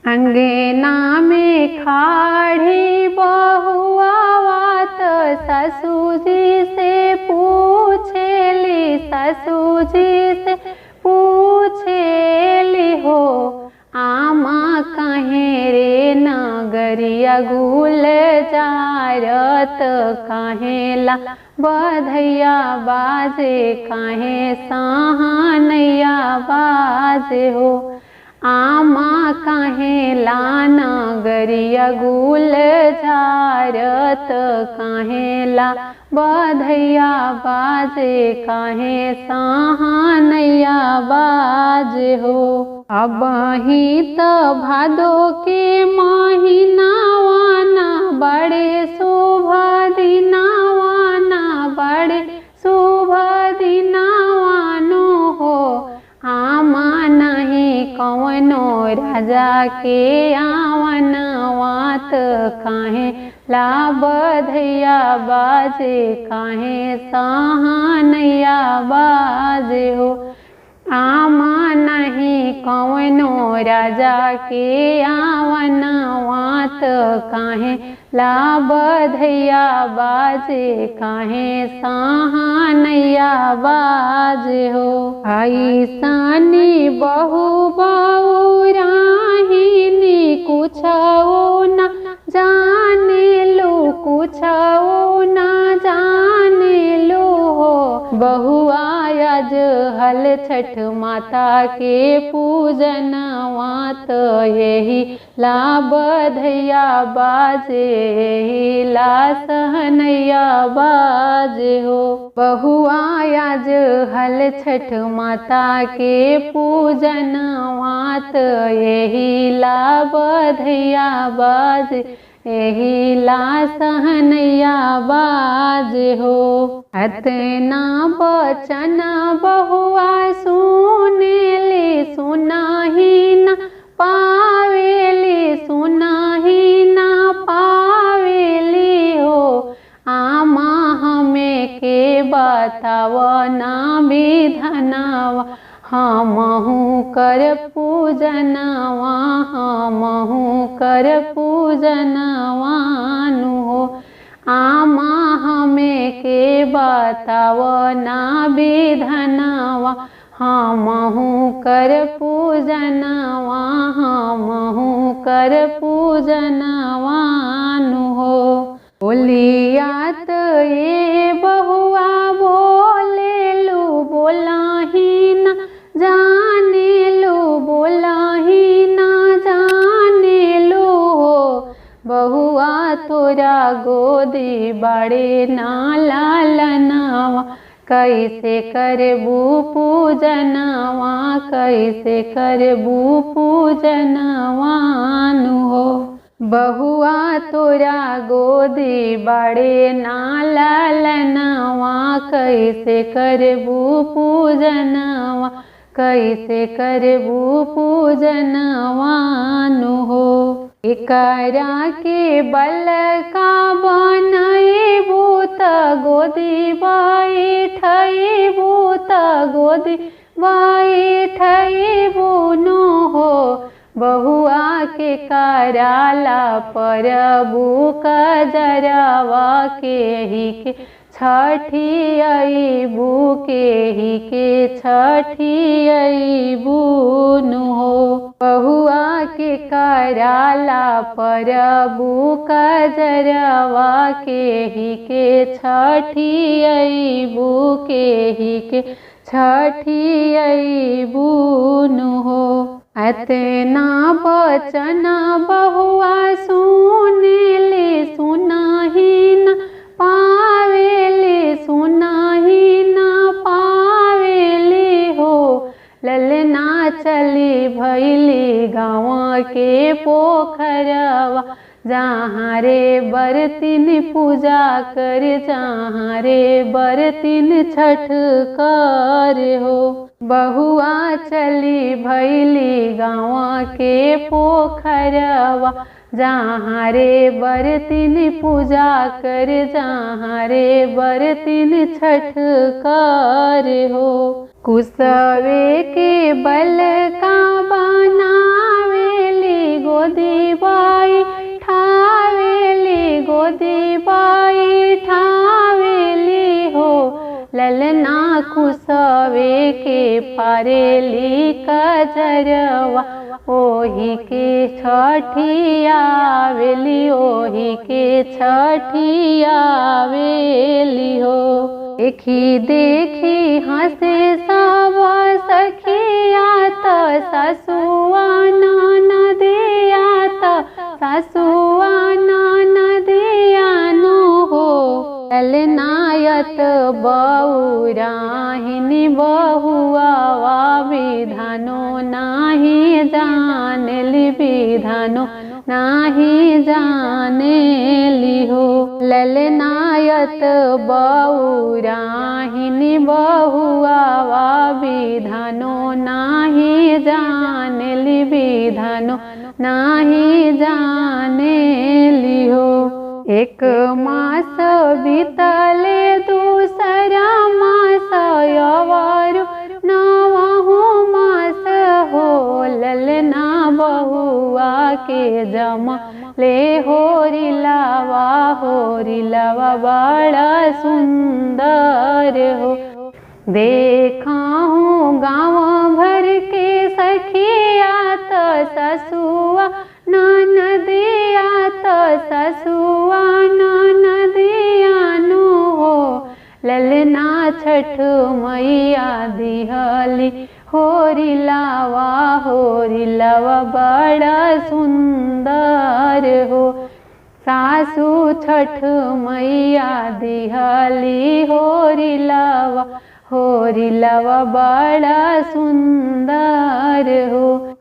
अंगना में खाड़ी बहुआ वात ससुजी से पूछेली, ससुजी से पूछेली हो, आमा कहे रे नगरिया गुल जारत काहेला बधैया बाजे, काहे सहानैया बाजे हो, आमा काहे लाना गरिया गुल झारत काहेला बधैया बाजे, काहे सहानैया बाजे हो। अब ही तो भादो के महीनावाना बड़े शुभ दिनावाना, बड़े शुभ दिनावानो हो, आमा नहीं कवनो राजा के आवन वात, काहे ला बधैया बाजे, काहे सहानैया बाजे हो, आमा नहीं कवनो राजा के आवन वात, काहे ला बधैया बाजे, काहे सहानैया बाजे हो। ऐसानी बहु बहुराहिनी कुछो न जाने लो, कुछो न जाने लो हो, बहुआ आज हल छठ माता के पूजन वात, यही ला बधैया बाजे, यही ला सहनैया बाजे हो, बहुआ आज हल छठ माता के पूजन वात, यही ला बधैया बाजे, यही ला सहनैया बाजे हो। अतना बचन बहुआ सुनेली, सुनाही न पावेली, सुनाही न पावेली हो, आमा हमें के बताव ना विधनवा, हमहु कर पूजनवा, हमहु कर पूजनवानु हो, आमा हमें के बताव ना विधनवा, हमहु कर पूजनवा, हमहु कर पूजनवानु हो। बोलियात ये बहुआ बोले लू, बोलाही न जाने लो, बोलाही न जाने लो हो, बहुआ तोरा गोदी बड़े ना लालनवा, कैसे करबू पूजनवा, कैसे करबू पूजनवानु हो, बहुआ तोरा गोदी बड़े ना लालनवा, कैसे करबू पूजनवा, कैसे करबू पूजनवानु हो। एकरा के बल का बनाए भूत गोदी बैठई, भूत गोदी बैठई बुनो हो, बहुआ के कराला परबू कजरवा, के ही के छठी अईबू, के ही के छठी अईबूनु हो, बहुआ के कराला परबू कजरवा, के ही के छठी अईबू, के ही के छठी अईबूनु हो। अतना बचन बहुआ सुनेली, सुनाही न पावेली, सुनाही न पावेली हो, ललना चली भैली गाँव के पोखरवा, जहाँ रे बरतिन पूजा कर, जहाँ रे बरतिन छठ कर हो, बहुआ चली भैली गाँव के पोखरवा, जहाँ रे बरतिन पूजा कर, जहाँ रे बरतिन छठ कर हो, कुसवे के बल का बनावेली गो के पारेली कजरवा ओही के छठी आवेली ओही के छठी आवेली हो। देखी देखी हंसे सब सखिया त ससुआ ननदिया त ससुआ ननदिया नो हो। ललनायत बउराहिनी बहुआ विधानो नाही जानेली विधानो नाही जानेली हो। ललनायत बउराहिनी बहुआ विधानो नाही जानेली विधानो नाही जानेली हो। एक मास बीतले दूसरा मास यवरु नवहु मास हो। ललना बहुआ के जमा ले होरिलावा बड़ा सुंदर हो। देखा हूँ गाँव भर के सखिया त ससुआ ननदिया त ससुआ ननदिया नो हो। ललना छठ मैया दिहली होरिलावा बड़ा सुंदर हो। सासू छठ मैया दिहली होरिलावा बड़ा सुंदर हो।